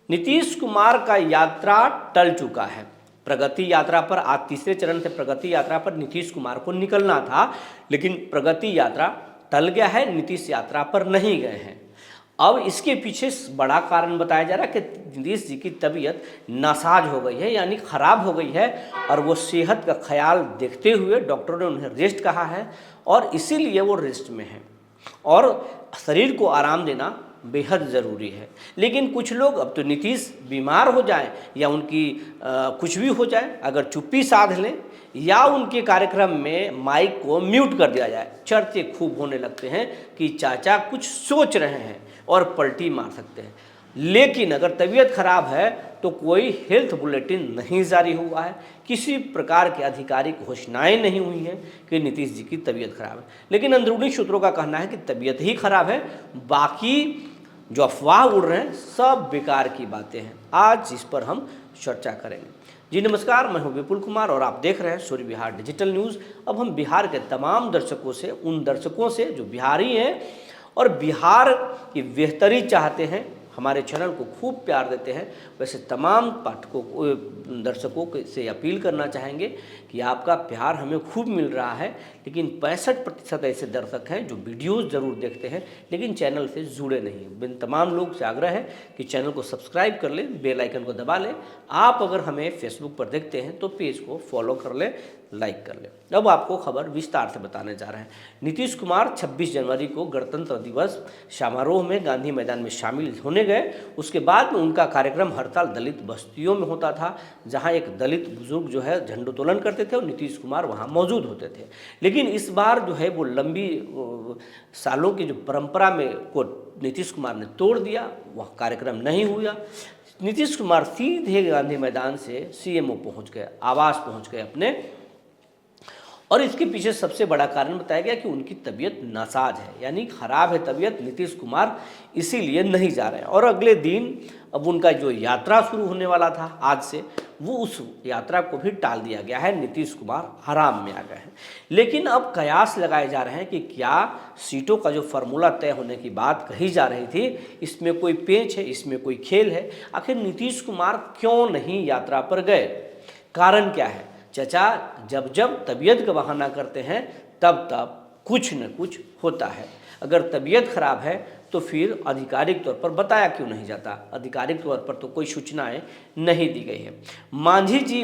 नीतीश कुमार का यात्रा टल चुका है। प्रगति यात्रा पर आज तीसरे चरण से प्रगति यात्रा पर नीतीश कुमार को निकलना था, लेकिन प्रगति यात्रा टल गया है, नीतीश यात्रा पर नहीं गए हैं। अब इसके पीछे बड़ा कारण बताया जा रहा है कि नीतीश जी की तबीयत नासाज हो गई है, यानी खराब हो गई है, और वो सेहत का ख्याल देखते हुए डॉक्टरों ने उन्हें रेस्ट कहा है और इसीलिए वो रेस्ट में हैं और शरीर को आराम देना बेहद ज़रूरी है। लेकिन कुछ लोग अब तो नीतीश बीमार हो जाए या उनकी कुछ भी हो जाए, अगर चुप्पी साध लें या उनके कार्यक्रम में माइक को म्यूट कर दिया जाए, चर्चे खूब होने लगते हैं कि चाचा कुछ सोच रहे हैं और पलटी मार सकते हैं। लेकिन अगर तबीयत खराब है तो कोई हेल्थ बुलेटिन नहीं जारी हुआ है, किसी प्रकार की आधिकारिक घोषणाएं नहीं हुई हैं कि नीतीश जी की तबीयत खराब है। लेकिन अंदरूनी सूत्रों का कहना है कि तबीयत ही खराब है, बाकी जो अफवाह उड़ रहे हैं सब बेकार की बातें हैं। आज इस पर हम चर्चा करेंगे। जी नमस्कार, मैं हूं विपुल कुमार और आप देख रहे हैं सूर्य विहार डिजिटल न्यूज़। अब हम बिहार के तमाम दर्शकों से, उन दर्शकों से जो बिहारी हैं और बिहार की बेहतरी चाहते हैं, हमारे चैनल को खूब प्यार देते हैं, वैसे तमाम पाठकों को, दर्शकों से अपील करना चाहेंगे कि आपका प्यार हमें खूब मिल रहा है, लेकिन 65% ऐसे दर्शक हैं जो वीडियोस ज़रूर देखते हैं लेकिन चैनल से जुड़े नहीं। बिन तमाम लोग से आग्रह है कि चैनल को सब्सक्राइब कर लें, बेल आइकन को दबा लें। आप अगर हमें फेसबुक पर देखते हैं तो पेज को फॉलो कर लें, लाइक कर लें। अब आपको खबर विस्तार से बताने जा रहे हैं। नीतीश कुमार 26 जनवरी को गणतंत्र दिवस समारोह में गांधी मैदान में शामिल होने गए। उसके बाद में उनका कार्यक्रम हड़ताल दलित बस्तियों में होता था, जहां एक दलित बुजुर्ग जो है झंडोत्तोलन करते थे और नीतीश कुमार वहां मौजूद होते थे। लेकिन इस बार जो है वो लंबी सालों की जो परंपरा में को नीतीश कुमार ने तोड़ दिया, वह कार्यक्रम नहीं हुआ। नीतीश कुमार सीधे गांधी मैदान से सीएमओ पहुंच गए, आवास पहुंच गए अपने, और इसके पीछे सबसे बड़ा कारण बताया गया कि उनकी तबीयत नासाज है, यानी खराब है तबीयत। नीतीश कुमार इसीलिए नहीं जा रहे हैं और अगले दिन अब उनका जो यात्रा शुरू होने वाला था आज से, वो उस यात्रा को भी टाल दिया गया है। नीतीश कुमार आराम में आ गए हैं। लेकिन अब कयास लगाए जा रहे हैं कि क्या सीटों का जो फार्मूला तय होने की बात कही जा रही थी, इसमें कोई पेंच है, इसमें कोई खेल है। आखिर नीतीश कुमार क्यों नहीं यात्रा पर गए, कारण क्या है? चचा जब जब तबीयत का बहाना करते हैं तब तब कुछ न कुछ होता है। अगर तबीयत खराब है तो फिर आधिकारिक तौर पर बताया क्यों नहीं जाता? आधिकारिक तौर पर तो कोई सूचनाएं नहीं दी गई है। मांझी जी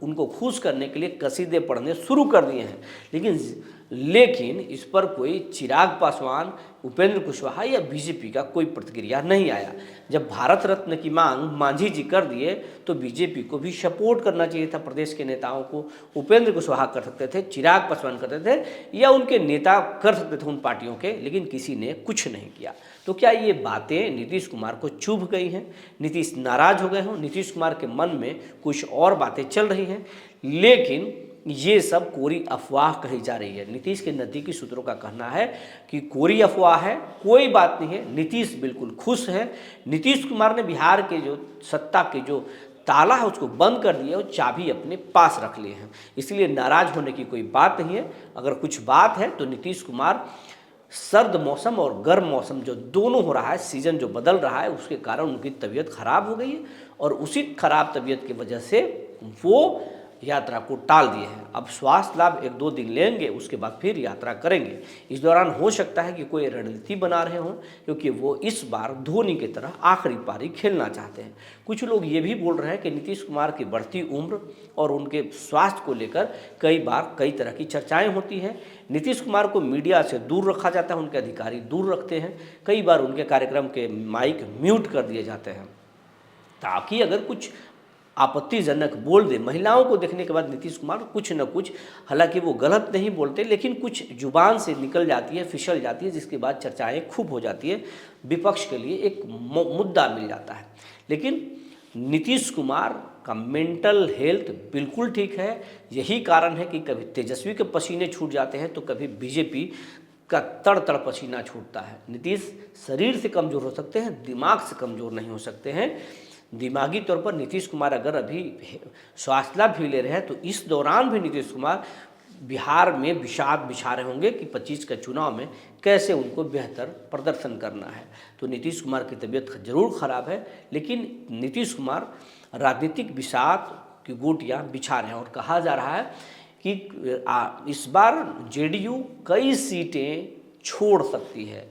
उनको खुश करने के लिए कसीदे पढ़ने शुरू कर दिए हैं, लेकिन इस पर कोई चिराग पासवान, उपेंद्र कुशवाहा या बीजेपी का कोई प्रतिक्रिया नहीं आया। जब भारत रत्न की मांग मांझी जी कर दिए तो बीजेपी को भी सपोर्ट करना चाहिए था, प्रदेश के नेताओं को। उपेंद्र कुशवाहा कर सकते थे, चिराग पासवान करते थे या उनके नेता कर सकते थे उन पार्टियों के, लेकिन किसी ने कुछ नहीं किया। तो क्या ये बातें नीतीश कुमार को चुभ गई हैं? नीतीश नाराज हो गए हों? नीतीश कुमार के मन में कुछ और बातें चल रही हैं, लेकिन ये सब कोरी अफवाह कही जा रही है। नीतीश के नज़दीकी सूत्रों का कहना है कि कोरी अफवाह है, कोई बात नहीं है, नीतीश बिल्कुल खुश है। नीतीश कुमार ने बिहार के जो सत्ता के जो ताला है उसको बंद कर दिया, वो चाबी अपने पास रख लिए हैं, इसलिए नाराज होने की कोई बात नहीं है। अगर कुछ बात है तो नीतीश कुमार सर्द मौसम और गर्म मौसम जो दोनों हो रहा है, सीजन जो बदल रहा है, उसके कारण उनकी तबीयत खराब हो गई है और उसी खराब तबीयत की वजह से वो यात्रा को टाल दिए हैं। अब स्वास्थ्य लाभ 1-2 दिन लेंगे, उसके बाद फिर यात्रा करेंगे। इस दौरान हो सकता है कि कोई रणनीति बना रहे हों, क्योंकि वो इस बार धोनी की तरह आखिरी पारी खेलना चाहते हैं। कुछ लोग ये भी बोल रहे हैं कि नीतीश कुमार की बढ़ती उम्र और उनके स्वास्थ्य को लेकर कई बार कई तरह की चर्चाएं होती हैं। नीतीश कुमार को मीडिया से दूर रखा जाता है, उनके अधिकारी दूर रखते हैं, कई बार उनके कार्यक्रम के माइक म्यूट कर दिए जाते हैं ताकि अगर कुछ आपत्तिजनक बोल दे। महिलाओं को देखने के बाद नीतीश कुमार कुछ न कुछ, हालांकि वो गलत नहीं बोलते, लेकिन कुछ जुबान से निकल जाती है, फिसल जाती है, जिसके बाद चर्चाएं खूब हो जाती है, विपक्ष के लिए एक मुद्दा मिल जाता है। लेकिन नीतीश कुमार का मेंटल हेल्थ बिल्कुल ठीक है। यही कारण है कि कभी तेजस्वी के पसीने छूट जाते हैं तो कभी बीजेपी का तड़ तड़ पसीना छूटता है। नीतीश शरीर से कमज़ोर हो सकते हैं, दिमाग से कमज़ोर नहीं हो सकते हैं। दिमागी तौर पर नीतीश कुमार अगर अभी स्वास्थ्य लाभ भी ले रहे हैं तो इस दौरान भी नीतीश कुमार बिहार में विषाद बिछा रहे होंगे कि 25 का चुनाव में कैसे उनको बेहतर प्रदर्शन करना है। तो नीतीश कुमार की तबीयत जरूर खराब है, लेकिन नीतीश कुमार राजनीतिक विषाद की गोटियाँ बिछा रहे हैं और कहा जा रहा है कि इस बार जेडीयू कई सीटें छोड़ सकती है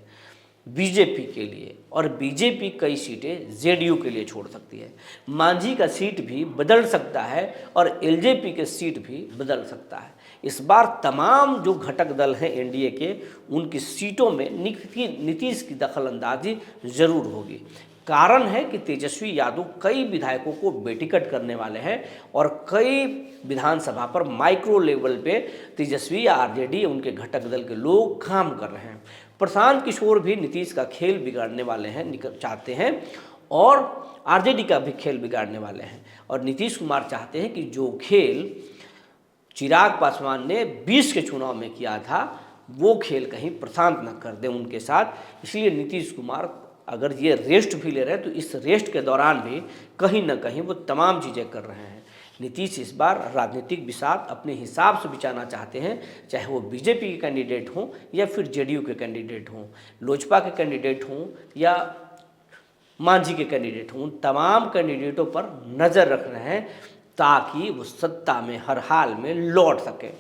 बीजेपी के लिए और बीजेपी कई सीटें जेडीयू के लिए छोड़ सकती है। मांझी का सीट भी बदल सकता है और एलजेपी के सीट भी बदल सकता है। इस बार तमाम जो घटक दल हैं एनडीए के, उनकी सीटों में नीतीश की दखलंदाजी जरूर होगी। कारण है कि तेजस्वी यादव कई विधायकों को बेटिकट करने वाले हैं और कई विधानसभा पर माइक्रो लेवल पे तेजस्वी या आरजेडी उनके घटक दल के लोग काम कर रहे हैं। प्रशांत किशोर भी नीतीश का खेल बिगाड़ने वाले हैं, चाहते हैं और आरजेडी का भी खेल बिगाड़ने वाले हैं। और नीतीश कुमार चाहते हैं कि जो खेल चिराग पासवान ने 20 के चुनाव में किया था, वो खेल कहीं प्रशांत न कर दें उनके साथ। इसलिए नीतीश कुमार अगर ये रेस्ट भी ले रहे हैं तो इस रेस्ट के दौरान भी कहीं ना कहीं वो तमाम चीज़ें कर रहे हैं। नीतीश इस बार राजनीतिक विषाद अपने हिसाब से बिछाना चाहते हैं, चाहे वो बीजेपी के कैंडिडेट हों या फिर जेडीयू के कैंडिडेट हों, लोजपा के कैंडिडेट हों या मांझी के कैंडिडेट हों, उन तमाम कैंडिडेटों पर नज़र रख रहे हैं ताकि वो सत्ता में हर हाल में लौट सके,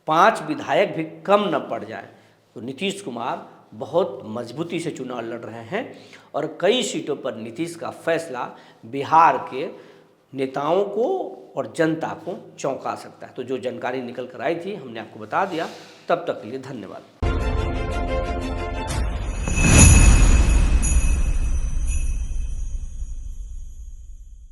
5 विधायक भी कम न पड़ जाए। तो नीतीश कुमार बहुत मजबूती से चुनाव लड़ रहे हैं और कई सीटों पर नीतीश का फैसला बिहार के नेताओं को और जनता को चौंका सकता है। तो जो जानकारी निकल कर आई थी हमने आपको बता दिया। तब तक के लिए धन्यवाद।